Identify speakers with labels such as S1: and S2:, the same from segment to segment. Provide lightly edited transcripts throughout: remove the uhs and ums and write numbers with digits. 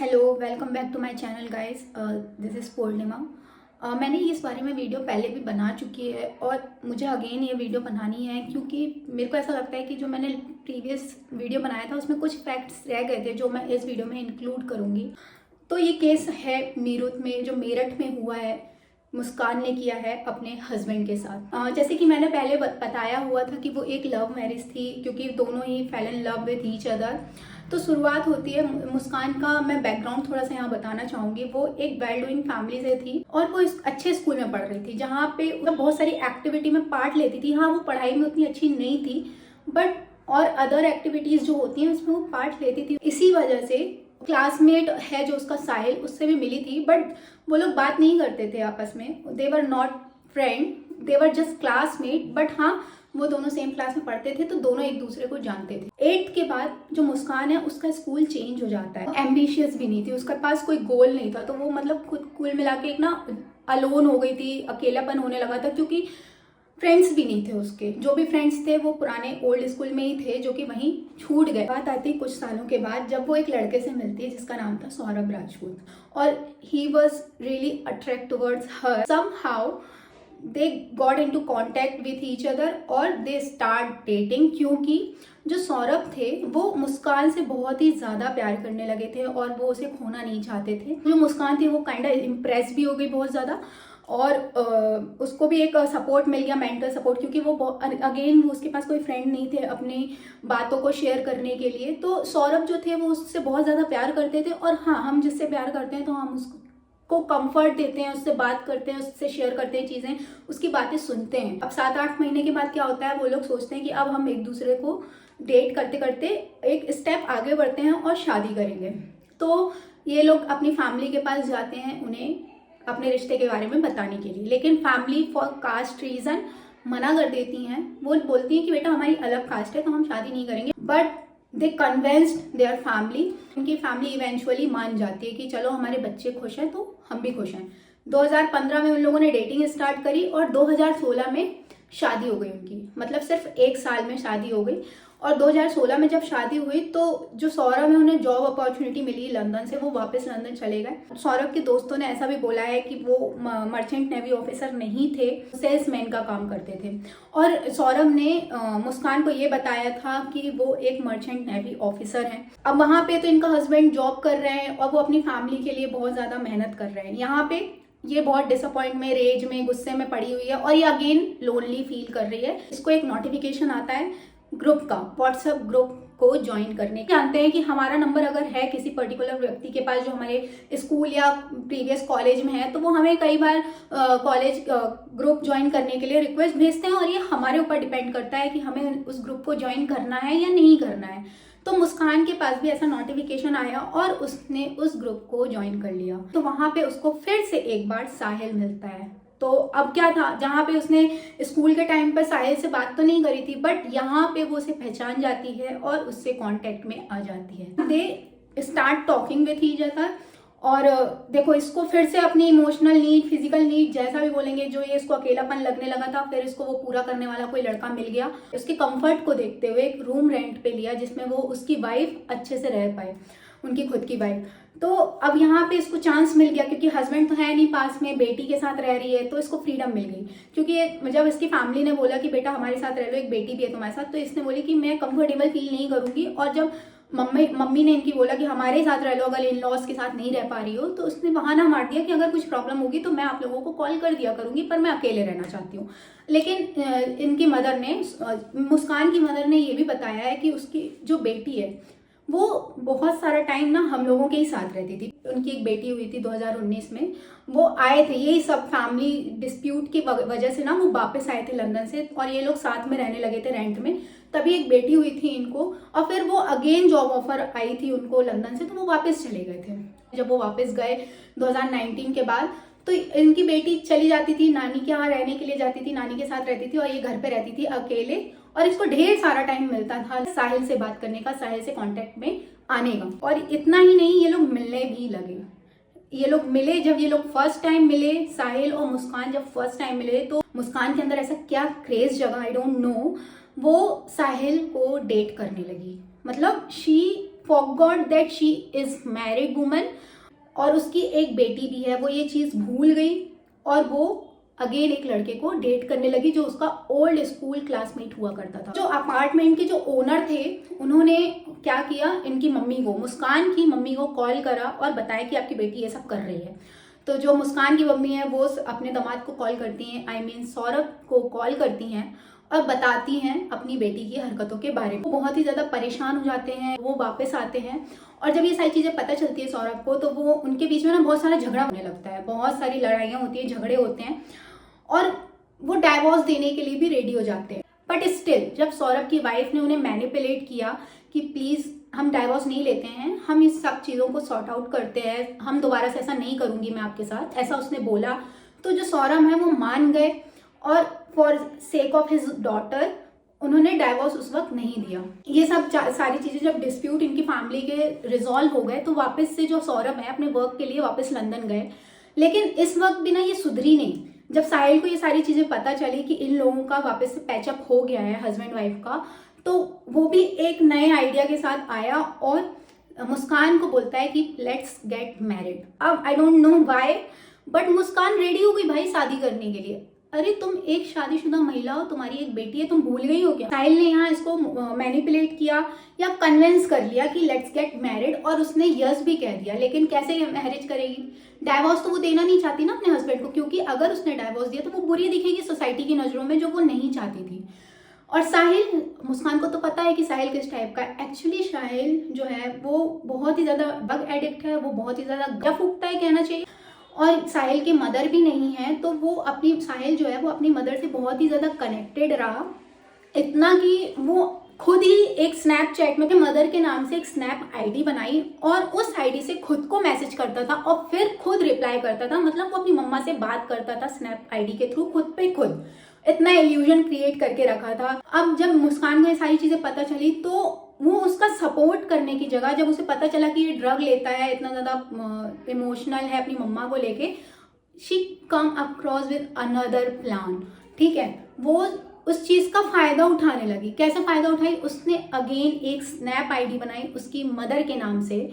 S1: Hello, welcome back to my channel guys. This is Purnima. मैंने इस बारे में वीडियो पहले भी बना चुकी है और मुझे अगेन ये वीडियो बनानी है क्योंकि मेरे को ऐसा लगता है कि जो मैंने प्रीवियस वीडियो बनाया था उसमें कुछ फैक्ट्स रह गए थे जो मैं इस वीडियो में इंक्लूड करूँगी। तो ये केस है मीरठ में, जो मेरठ में हुआ है, मुस्कान ने किया है अपने हस्बैंड के साथ। जैसे कि मैंने पहले बताया हुआ था कि वो एक लव मैरिज थी क्योंकि दोनों ही fell in love with each other. तो शुरुआत होती है मुस्कान का, मैं बैकग्राउंड थोड़ा सा यहाँ बताना चाहूँगी। वो एक वेल डूइंग फैमिली से थी और वो इस अच्छे स्कूल में पढ़ रही थी जहाँ पे वो बहुत सारी एक्टिविटी में पार्ट लेती थी। हाँ, वो पढ़ाई में उतनी अच्छी नहीं थी बट और अदर एक्टिविटीज़ जो होती हैं उसमें वो पार्ट लेती थी। इसी वजह से क्लासमेट है जो उसका साहिल, उससे भी मिली थी बट वो लोग बात नहीं करते थे आपस में। They were not friend, they were just classmate. But हाँ, वो दोनों सेम क्लास में पढ़ते थे तो दोनों एक दूसरे को जानते थे। 8th के बाद जो मुस्कान है उसका स्कूल चेंज हो जाता है। एम्बिशियस भी नहीं थी, उसके पास कोई गोल नहीं था, तो वो मतलब खुद कुल मिला के एक ना अलोन हो गई थी, अकेलापन होने लगा था क्योंकि फ्रेंड्स भी नहीं थे उसके। जो भी फ्रेंड्स थे वो पुराने ओल्ड स्कूल में ही थे जो कि वहीं छूट गए। बात आती कुछ सालों के बाद जब वो एक लड़के से मिलती है जिसका नाम था सौरभ राजपूत और he was really attract towards her. Somehow they got into contact with each other और दे स्टार्ट डेटिंग क्योंकि जो सौरभ थे वो मुस्कान से बहुत ही ज़्यादा प्यार करने लगे थे और वो उसे खोना नहीं चाहते थे। जो मुस्कान थी वो काइंडा इम्प्रेस भी हो गई बहुत ज़्यादा और उसको भी एक सपोर्ट मिल गया, मेंटल सपोर्ट, क्योंकि वो अगेन वो उसके पास कोई फ्रेंड नहीं थे अपनी बातों को शेयर करने के लिए। तो सौरभ जो थे वो उससे बहुत ज़्यादा प्यार करते थे और हाँ, हम जिससे प्यार करते हैं तो हम उसको कंफर्ट देते हैं, उससे बात करते हैं, उससे शेयर करते हैं चीज़ें, उसकी बातें सुनते हैं। अब 7-8 महीने के बाद क्या होता है, वो लोग सोचते हैं कि अब हम एक दूसरे को डेट करते करते एक स्टेप आगे बढ़ते हैं और शादी करेंगे। तो ये लोग अपनी फैमिली के पास जाते हैं उन्हें अपने रिश्ते के बारे में बताने के लिए, लेकिन फैमिली फॉर कास्ट रीजन मना कर देती हैं। वो बोलती हैं कि बेटा हमारी अलग कास्ट है तो हम शादी नहीं करेंगे। But they convinced their family. उनकी फैमिली इवेंचुअली मान जाती है कि चलो हमारे बच्चे खुश हैं तो हम भी खुश हैं। 2015 में उन लोगों ने डेटिंग स्टार्ट करी और 2016 में शादी हो गई उनकी। मतलब सिर्फ 1 साल में शादी हो गई। और 2016 में जब शादी हुई तो जो सौरभ है उन्हें जॉब अपॉर्चुनिटी मिली लंदन से, वो वापस लंदन चले गए। सौरभ के दोस्तों ने ऐसा भी बोला है कि वो मर्चेंट नेवी ऑफिसर नहीं थे, सेल्समैन का काम करते थे। और सौरभ ने मुस्कान को ये बताया था कि वो एक मर्चेंट नेवी ऑफिसर हैं। अब वहाँ पे तो इनका हस्बैंड जॉब कर रहे हैं और वो अपनी फैमिली के लिए बहुत ज़्यादा मेहनत कर रहे हैं। यहाँ पे ये बहुत डिसअपॉइंट में, रेज में, गुस्से में पड़ी हुई है और ये अगेन लोनली फील कर रही है। इसको एक नोटिफिकेशन आता है ग्रुप का, व्हाट्सएप ग्रुप को ज्वाइन करने। जानते हैं कि हमारा नंबर अगर है किसी पर्टिकुलर व्यक्ति के पास जो हमारे स्कूल या प्रीवियस कॉलेज में है तो वो हमें कई बार कॉलेज ग्रुप ज्वाइन करने के लिए रिक्वेस्ट भेजते हैं और ये हमारे ऊपर डिपेंड करता है कि हमें उस ग्रुप को ज्वाइन करना है या नहीं करना है। तो मुस्कान के पास भी ऐसा नोटिफिकेशन आया और उसने उस ग्रुप को ज्वाइन कर लिया। तो वहां पे उसको फिर से एक बार साहिल मिलता है। तो अब क्या था, जहाँ पे उसने स्कूल के टाइम पर साहिल से बात तो नहीं करी थी बट यहाँ पे वो उसे पहचान जाती है और उससे कांटेक्ट में आ जाती है। They start talking with each other और देखो इसको फिर से अपनी इमोशनल नीड, फिजिकल नीड, जैसा भी बोलेंगे, जो ये इसको अकेलापन लगने लगा था, फिर इसको वो पूरा करने वाला कोई लड़का मिल गया। उसके कंफर्ट को देखते हुए एक रूम रेंट पे लिया जिसमें वो उसकी वाइफ अच्छे से रह पाए, उनकी खुद की वाइफ। तो अब यहाँ पे इसको चांस मिल गया क्योंकि हस्बैंड तो है नहीं पास में, बेटी के साथ रह रही है तो इसको फ्रीडम मिल गई। क्योंकि जब इसकी फैमिली ने बोला कि बेटा हमारे साथ रह लो, एक बेटी भी है तुम्हारे साथ, तो इसने बोली कि मैं कंफर्टेबल फील नहीं करूंगी। और जब मम्मी ने इनकी बोला कि हमारे साथ रह लो, अगर इन लॉज के साथ नहीं रह पा रही हो, तो उसने बहाना मार दिया कि अगर कुछ प्रॉब्लम होगी तो मैं आप लोगों को कॉल कर दिया करूंगी पर मैं अकेले रहना चाहती हूँ। लेकिन इनकी मदर ने, मुस्कान की मदर ने ये भी बताया है कि उसकी जो बेटी है वो बहुत सारा टाइम ना हम लोगों के ही साथ रहती थी। उनकी एक बेटी हुई थी 2019 में, वो आए थे, यही सब फैमिली डिस्प्यूट की वजह से ना वो वापस आए थे लंदन से और ये लोग साथ में रहने लगे थे रेंट में। तभी एक बेटी हुई थी इनको और फिर वो अगेन जॉब ऑफर आई थी उनको लंदन से, तो वो वापस चले गए थे। जब वो वापस गए 2019 के बाद तो इनकी बेटी चली जाती थी नानी के यहाँ रहने के लिए, जाती थी नानी के साथ रहती थी और ये घर पे रहती थी अकेले। और इसको ढेर सारा टाइम मिलता था साहिल से बात करने का, साहिल से कांटेक्ट में आने का। और इतना ही नहीं, ये लोग मिलने भी लगे। ये लोग मिले, जब ये लोग फर्स्ट टाइम मिले, साहिल और मुस्कान जब फर्स्ट टाइम मिले तो मुस्कान के अंदर ऐसा क्या क्रेज जगा, आई डोंट नो, वो साहिल को डेट करने लगी। मतलब she forgot that she is married woman और उसकी एक बेटी भी है, वो ये चीज भूल गई और वो अगेन एक लड़के को डेट करने लगी जो उसका ओल्ड स्कूल क्लासमेट हुआ करता था। जो अपार्टमेंट के जो ओनर थे उन्होंने क्या किया, इनकी मम्मी को, मुस्कान की मम्मी को कॉल करा और बताया कि आपकी बेटी ये सब कर रही है। तो जो मुस्कान की मम्मी है वो अपने दामाद को कॉल करती हैं, आई मीन सौरभ को कॉल करती हैं और बताती हैं अपनी बेटी की हरकतों के बारे में। वो बहुत ही ज़्यादा परेशान हो जाते हैं, वो वापस आते हैं और जब ये सारी चीज़ें पता चलती है सौरभ को तो वो उनके बीच में ना बहुत सारा झगड़ा होने लगता है, बहुत सारी लड़ाइयाँ होती हैं, झगड़े होते हैं और वो डाइवोर्स देने के लिए भी रेडी हो जाते हैं। बट स्टिल जब सौरभ की वाइफ ने उन्हें मैनिपुलेट किया कि प्लीज़ हम डाइवोर्स नहीं लेते हैं, हम इस सब चीज़ों को सॉर्ट आउट करते हैं, हम दोबारा से ऐसा नहीं करूँगी मैं आपके साथ, ऐसा उसने बोला, तो जो सौरभ है वो मान गए और for sake of his daughter उन्होंने डाइवोर्स उस वक्त नहीं दिया। ये सब सारी चीज़ें जब डिस्प्यूट इनकी फैमिली के रिजॉल्व हो गए तो वापस से जो सौरभ है अपने वर्क के लिए वापस लंदन गए। लेकिन इस वक्त भी ना ये सुधरी नहीं। जब साहिल को ये सारी चीज़ें पता चली कि इन लोगों का वापस से पैचअप हो गया है हस्बैंड वाइफ का, तो वो भी एक नए आइडिया के साथ आया और मुस्कान को बोलता है कि लेट्स गेट मैरिड। अब I don't know why but Muskan ready हो गई भाई शादी करने के लिए। अरे तुम एक शादीशुदा महिला हो, तुम्हारी एक बेटी है, तुम भूल गई हो क्या? साहिल ने यहाँ इसको मैनिपुलेट किया या कन्विंस कर लिया कि लेट्स गेट मैरिड और उसने यस भी कह दिया। लेकिन कैसे मैरिज करेगी? डाइवोर्स तो वो देना नहीं चाहती ना अपने हस्बैंड को, क्योंकि अगर उसने डाइवोर्स दिया तो वो बुरी दिखेगी सोसाइटी की नजरों में, जो वो नहीं चाहती थी। और साहिल, मुस्कान को तो पता है कि साहिल किस टाइप का है। एक्चुअली साहिल जो है वो बहुत ही ज्यादा ड्रग एडिक्ट है, वो बहुत ही ज्यादा गप फूकता है कहना चाहिए। और साहिल की मदर भी नहीं है तो वो साहिल जो है वो अपनी मदर से बहुत ही ज़्यादा कनेक्टेड रहा, इतना कि वो खुद ही एक स्नैपचैट में मदर के नाम से एक स्नैप आईडी बनाई और उस आईडी से खुद को मैसेज करता था और फिर खुद रिप्लाई करता था। मतलब वो अपनी मम्मा से बात करता था स्नैप आईडी के थ्रू, खुद पे खुद, इतना इल्यूजन क्रिएट करके रखा था। अब जब मुस्कान को ये सारी चीज़ें पता चली तो वो उसका सपोर्ट करने की जगह, जब उसे पता चला कि ये ड्रग लेता है, इतना ज़्यादा इमोशनल है अपनी मम्मा को लेके, she come across with another plan. ठीक है, वो उस चीज़ का फ़ायदा उठाने लगी। कैसे फ़ायदा उठाई? उसने अगेन एक स्नैप आईडी बनाई उसकी मदर के नाम से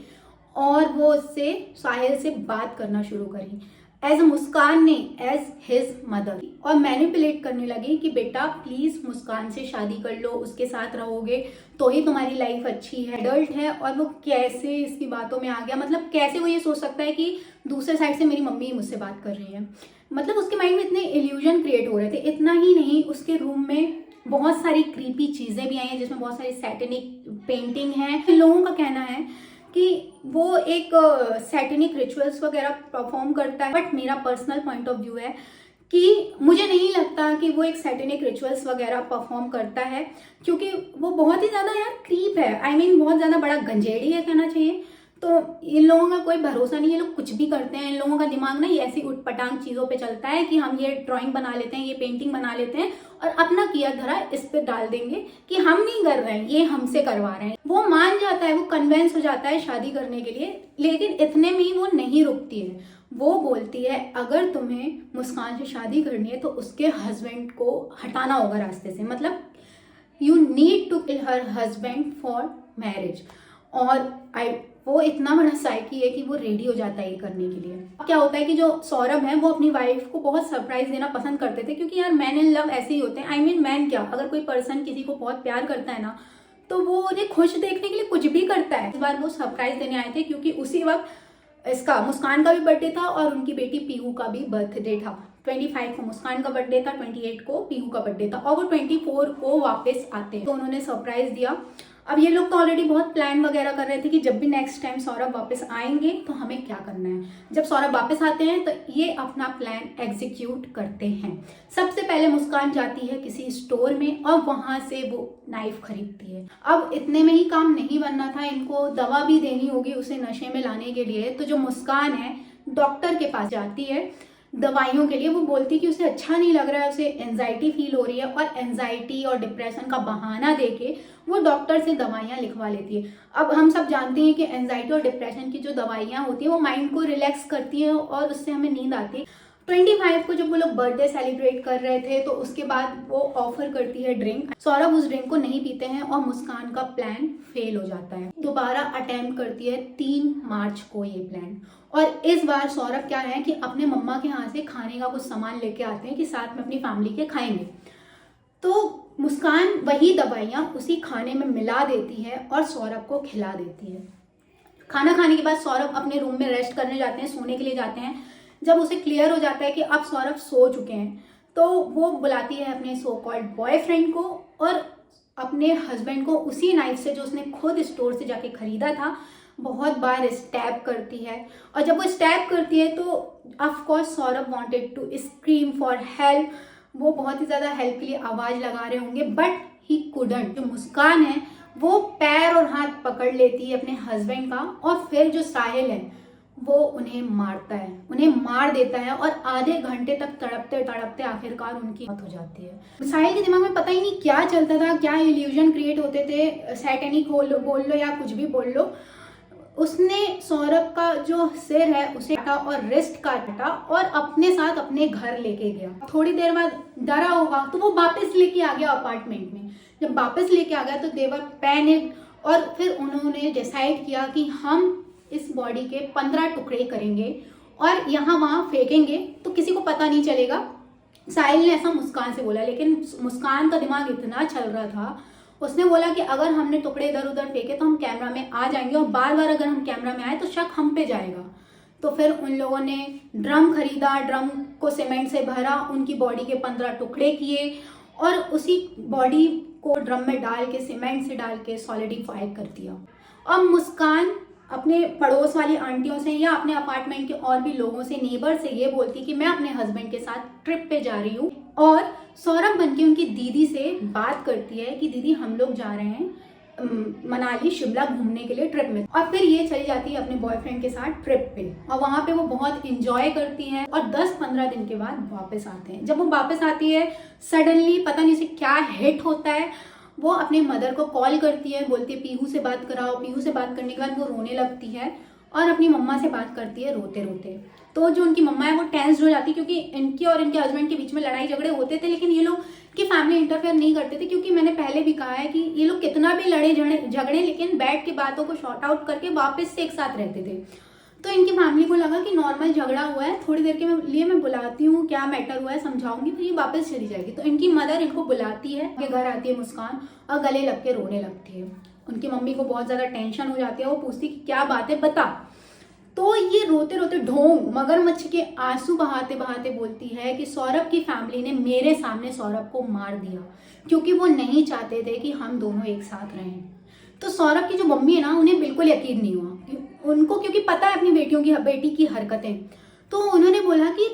S1: और वो उससे, साहिल से बात करना शुरू करी एज मुस्कान ने, एज हिज मदर, और मैनिपुलेट करने लगी कि बेटा प्लीज मुस्कान से शादी कर लो, उसके साथ रहोगे तो ही तुम्हारी लाइफ अच्छी है। एडल्ट है और वो कैसे इसकी बातों में आ गया, मतलब कैसे वो ये सोच सकता है कि दूसरे साइड से मेरी मम्मी मुझसे बात कर रही है। मतलब उसके माइंड में इतने इल्यूजन क्रिएट हो रहे थे। इतना ही नहीं, उसके रूम में बहुत सारी क्रीपी चीजें भी आई हैं जिसमें बहुत सारी सैटेनिक पेंटिंग है। लोगों का कहना है कि वो एक सैटेनिक रिचुअल्स वगैरह परफॉर्म करता है, बट मेरा पर्सनल पॉइंट ऑफ व्यू है कि मुझे नहीं लगता कि वो एक सैटेनिक रिचुअल्स वगैरह परफॉर्म करता है, क्योंकि वो बहुत ही ज़्यादा यार क्रीप है। आई मीन बहुत ज़्यादा बड़ा गंजेड़ी है कहना चाहिए। तो इन लोगों का कोई भरोसा नहीं है, लोग कुछ भी करते हैं। इन लोगों का दिमाग ना ये ऐसी उटपटांग चीज़ों पे चलता है कि हम ये ड्राइंग बना लेते हैं, ये पेंटिंग बना लेते हैं और अपना किया धरा इस पे डाल देंगे कि हम नहीं कर रहे हैं, ये हमसे करवा रहे हैं। वो मान जाता है, वो कन्वेंस हो जाता है शादी करने के लिए, लेकिन इतने में ही वो नहीं रुकती है। वो बोलती है अगर तुम्हें मुस्कान से शादी करनी है तो उसके हस्बैंड को हटाना होगा रास्ते से, मतलब you need to kill her husband for marriage. और वो इतना बड़ा साइकी है कि वो रेडी हो जाता है ये करने के लिए। क्या होता है कि जो सौरभ है वो अपनी वाइफ को बहुत सरप्राइज देना पसंद करते थे, क्योंकि यार मैन इन लव ऐसे ही होते हैं। आई मीन मैन क्या, अगर कोई पर्सन किसी को बहुत प्यार करता है ना तो वो उन्हें खुश देखने के लिए कुछ भी करता है। इस बार वो सरप्राइज देने आए थे क्योंकि उसी वक्त इसका मुस्कान का भी बर्थडे था और उनकी बेटी पीहू का भी बर्थडे था। 25 को मुस्कान का बर्थडे था, 28 को पीहू का बर्थडे था और वो 24 को वापस आते हैं, तो उन्होंने सरप्राइज दिया। अब ये लोग तो ऑलरेडी बहुत प्लान वगैरह कर रहे थे कि जब भी नेक्स्ट टाइम सौरभ वापस आएंगे तो हमें क्या करना है। जब सौरभ वापस आते हैं तो ये अपना प्लान एग्जीक्यूट करते हैं। सबसे पहले मुस्कान जाती है किसी स्टोर में और वहां से वो नाइफ खरीदती है। अब इतने में ही काम नहीं बनना था, इनको दवा भी देनी होगी उसे नशे में लाने के लिए। तो जो मुस्कान है डॉक्टर के पास जाती है दवाइयों के लिए। वो बोलती है कि उसे अच्छा नहीं लग रहा है, उसे एंजाइटी फील हो रही है और एंजाइटी और डिप्रेशन का बहाना देके वो डॉक्टर से दवाइयाँ लिखवा लेती है। अब हम सब जानते हैं कि एंजाइटी और डिप्रेशन की जो दवाइयाँ होती हैं वो माइंड को रिलैक्स करती है और उससे हमें नींद आती है। 25 को जब वो लोग बर्थडे सेलिब्रेट कर रहे थे तो उसके बाद वो ऑफर करती है ड्रिंक। सौरभ उस ड्रिंक को नहीं पीते हैं और मुस्कान का प्लान फेल हो जाता है। दोबारा अटेम्प्ट करती है 3 मार्च को ये प्लान, और इस बार सौरभ क्या है कि अपने मम्मा के यहाँ से खाने का कुछ सामान लेके आते हैं कि साथ में अपनी फैमिली के खाएंगे। तो मुस्कान वही दवाइयाँ उसी खाने में मिला देती है और सौरभ को खिला देती है। खाना खाने के बाद सौरभ अपने रूम में रेस्ट करने जाते हैं, सोने के लिए जाते हैं। जब उसे क्लियर हो जाता है कि अब सौरभ सो चुके हैं तो वो बुलाती है अपने सो कॉल्ड बॉयफ्रेंड को और अपने हस्बैंड को उसी नाइफ से जो उसने खुद स्टोर से जाके खरीदा था बहुत बार स्टैब करती है। और जब वो स्टैब करती है तो of course Saurabh wanted to scream for help, वो बहुत ही ज़्यादा हेल्प के लिए आवाज़ लगा रहे होंगे, बट ही कुडंट। जो मुस्कान है वो पैर और हाथ पकड़ लेती है अपने हस्बैंड का और फिर जो साहिल है वो उन्हें मारता है, उन्हें मार देता है और आधे घंटे तक तड़पते तड़पते आखिरकार उनकी मौत हो जाती है। साहिल के दिमाग में पता ही नहीं क्या चलता था, क्या इल्यूजन क्रिएट होते थे, सैटेनिक बोल लो या कुछ भी बोल लो। उसने सौरभ का जो सिर है उसे काटा और रिस्ट काटा और अपने साथ अपने घर लेके गया। थोड़ी देर बाद डरा होगा तो वो वापस लेके आ गया अपार्टमेंट में। जब वापस लेके आ गया तो देवर पैनिक और फिर उन्होंने डिसाइड किया कि हम इस बॉडी के 15 टुकड़े करेंगे और यहाँ वहाँ फेंकेंगे तो किसी को पता नहीं चलेगा। साहिल ने ऐसा मुस्कान से बोला, लेकिन मुस्कान का दिमाग इतना चल रहा था, उसने बोला कि अगर हमने टुकड़े इधर उधर फेंके तो हम कैमरा में आ जाएंगे और बार बार अगर हम कैमरा में आए तो शक हम पे जाएगा। तो फिर उन लोगों ने ड्रम खरीदा, ड्रम को सीमेंट से भरा, उनकी बॉडी के 15 टुकड़े किए और उसी बॉडी को ड्रम में डाल के सीमेंट से डाल के सॉलिडिफाई कर दिया। अब मुस्कान अपने पड़ोस वाली आंटियों से या अपने अपार्टमेंट के और भी लोगों से, नेबर से ये बोलती कि मैं अपने हस्बैंड के साथ ट्रिप पे जा रही हूँ, और सौरभ बनके उनकी दीदी से बात करती है कि दीदी हम लोग जा रहे हैं मनाली शिमला घूमने के लिए ट्रिप में। और फिर ये चली जाती है अपने बॉयफ्रेंड के साथ ट्रिप पे और वहाँ पे वो बहुत इंजॉय करती हैं और 10-15 दिन के बाद वापस आते हैं। जब वो वापस आती है सडनली पता नहीं उसे क्या हिट होता है, वो अपने मदर को कॉल करती है, बोलती है पीहू से बात कराओ। पीहू से बात करने के बाद वो रोने लगती है और अपनी मम्मा से बात करती है रोते रोते। तो जो उनकी मम्मा है वो टेंस्ड हो जाती है क्योंकि इनकी और इनके हस्बैंड के बीच में लड़ाई झगड़े होते थे, लेकिन ये लोग की फैमिली इंटरफेयर नहीं करते थे, क्योंकि मैंने पहले भी कहा है कि ये लोग कितना भी लड़े झगड़े लेकिन बैठ के बातों को शॉर्ट आउट करके वापस से एक साथ रहते थे। तो इनकी फैमिली को लगा कि नॉर्मल झगड़ा हुआ है, थोड़ी देर के लिए मैं बुलाती हूँ, क्या मैटर हुआ है समझाऊंगी, फिर ये वापस चली जाएगी। तो इनकी मदर इनको बुलाती है, के घर आती है मुस्कान और गले लग के रोने लगती है। उनकी मम्मी को बहुत ज़्यादा टेंशन हो जाती है, वो पूछती कि क्या बात है बता। तो ये रोते रोते ढोंग मगरमच्छ के आंसू बहाते बहाते बोलती है कि सौरभ की फैमिली ने मेरे सामने सौरभ को मार दिया क्योंकि वो नहीं चाहते थे कि हम दोनों एक साथ रहें। तो सौरभ की जो मम्मी है ना, उन्हें बिल्कुल यकीन नहीं हुआ उनको, क्योंकि पता है अपनी बेटी की हरकतें। तो उन्होंने बोला कि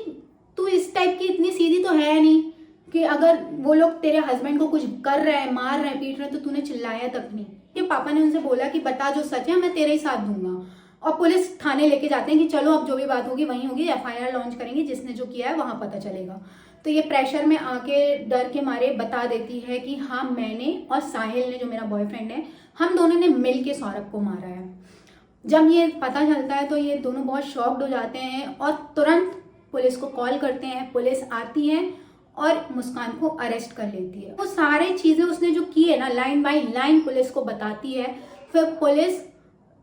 S1: तू इस टाइप की इतनी सीधी तो है नहीं कि अगर वो लोग तेरे हस्बैंड को कुछ कर रहे हैं, मार रहे हैं, पीट रहे हैं तो तूने चिल्लाया तक नहीं। कि पापा ने उनसे बोला कि बता जो सच है मैं तेरे ही साथ दूंगा। और पुलिस थाने लेके जाते हैं कि चलो अब जो भी बात होगी वहीं होगी, FIR लॉन्च करेंगे, जिसने जो किया है वहां पता चलेगा। तो ये प्रेशर में आके डर के मारे बता देती है कि हाँ मैंने और साहिल ने, जो मेरा बॉयफ्रेंड है, हम दोनों ने मिल के सौरभ को मारा है। जब ये पता चलता है तो ये दोनों बहुत शॉक्ड हो जाते हैं और तुरंत पुलिस को कॉल करते हैं। पुलिस आती है और मुस्कान को अरेस्ट कर लेती है। वो सारी चीज़ें उसने जो की है ना, लाइन बाय लाइन पुलिस को बताती है। फिर पुलिस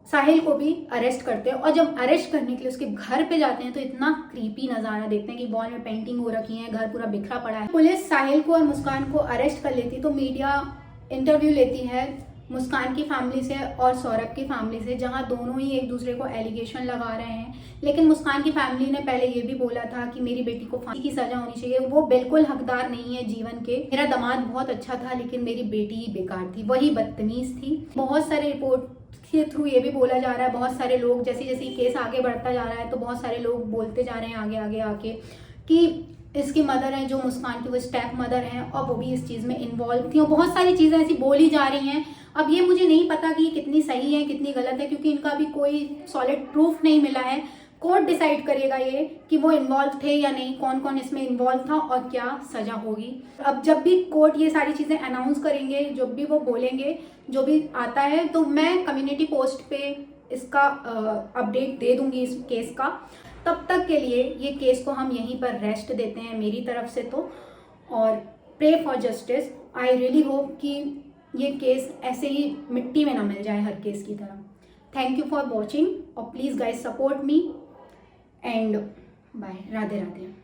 S1: साहिल को भी अरेस्ट करते हैं और जब अरेस्ट करने के लिए उसके घर पे जाते हैं तो इतना क्रीपी नज़ारा देखते हैं कि वॉल में पेंटिंग हो रखी है, घर पूरा बिखरा पड़ा है। पुलिस साहिल को और मुस्कान को अरेस्ट कर लेती तो मीडिया इंटरव्यू लेती है मुस्कान की फैमिली से और सौरभ की फैमिली से, जहां दोनों ही एक दूसरे को एलिगेशन लगा रहे हैं। लेकिन मुस्कान की फैमिली ने पहले ये भी बोला था कि मेरी बेटी को फांसी की सजा होनी चाहिए, वो बिल्कुल हकदार नहीं है जीवन के। मेरा दामाद बहुत अच्छा था लेकिन मेरी बेटी ही बेकार थी, वही बदतमीज थी। बहुत सारे रिपोर्ट के थ्रू ये भी बोला जा रहा है, बहुत सारे लोग जैसे जैसे केस आगे बढ़ता जा रहा है तो बहुत सारे लोग बोलते जा रहे हैं आगे आगे आके कि इसकी मदर है जो मुस्कान की, वो स्टेप मदर हैं और वो भी इस चीज़ में इन्वॉल्व थी और बहुत सारी चीज़ें ऐसी बोली जा रही हैं। अब ये मुझे नहीं पता कि ये कितनी सही है कितनी गलत है, क्योंकि इनका भी कोई सॉलिड प्रूफ नहीं मिला है। कोर्ट डिसाइड करेगा ये कि वो इन्वॉल्व थे या नहीं, कौन कौन इसमें इन्वॉल्व था और क्या सजा होगी। अब जब भी कोर्ट ये सारी चीज़ें अनाउंस करेंगे, जब भी वो बोलेंगे, जो भी आता है, तो मैं कम्युनिटी पोस्ट पे इसका अपडेट दे दूंगी इस केस का। तब तक के लिए ये केस को हम यहीं पर रेस्ट देते हैं मेरी तरफ से तो, और pray for justice. I really hope कि ये केस ऐसे ही मिट्टी में ना मिल जाए हर केस की तरह। थैंक यू फॉर वॉचिंग और please guys support me and bye. Radhe Radhe.